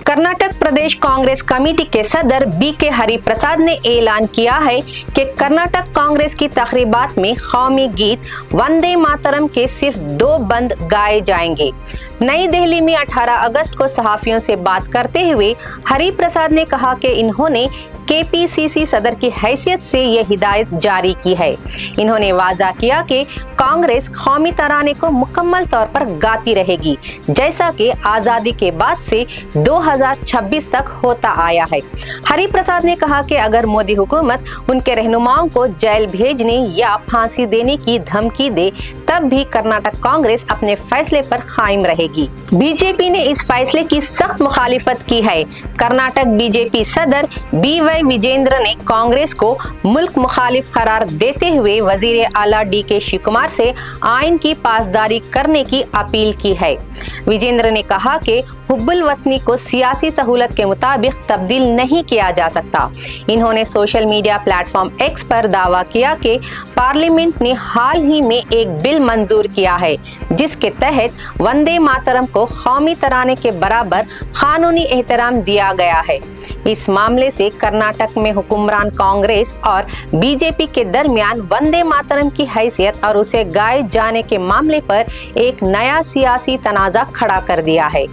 कर्नाटक प्रदेश Congress committee के सदर BK Hariprasad ने ऐलान किया है कि कर्नाटक कांग्रेस की तकरीबात में कौमी गीत वंदे मातरम के सिर्फ 2 बंद गाए जाएंगे। नई दिल्ली में 18 अगस्त को सहाफियों से बात करते हुए हरिप्रसाद ने कहा कि इन्होंने केपीसीसी सदर की हैसियत से यह हिदायत जारी की है। इन्होंने वाजा किया कि कांग्रेस कौमी तराने को मुकम्मल तौर पर गाती रहेगी, जैसा कि आजादी के बाद से 2026 तक होता आया है। हरिप्रसाद ने कहा कि अगर मोदी हुकूमत उनके रहनुमाओं को जेल भेजने या फांसी देने की धमकी दे, तब भी कर्नाटक कांग्रेस अपने फैसले पर कायम रहेगी। बीजेपी ने इस फैसले की सख्त मुखालिफत की है। कर्नाटक बीजेपी सदर BY विजेंद्र ने कांग्रेस को मुल्क मुखालिफ करार देते हुए वजीर आला DK शिवकुमार से आइन की पासदारी करने की अपील की है। विजेंद्र ने कहा कि हुब्बुल वतनी को सियासी सहूलत के मुताबिक तब्दील नहीं किया जा सकता। इन्होंने सोशल मीडिया प्लेटफॉर्म X पर दावा किया कि पार्लियामेंट ने हाल ही में एक बिल मंजूर किया है, जिसके तहत वंदे मातरम को कौमी तराने के बराबर कानूनी एहतराम दिया गया है। इस मामले से कर्नाटक में हुक्मरान कांग्रेस और बीजेपी के दरमियान वंदे मातरम की हैसियत और उसे गाए जाने के मामले पर एक नया सियासी तनाज़ा खड़ा कर दिया है।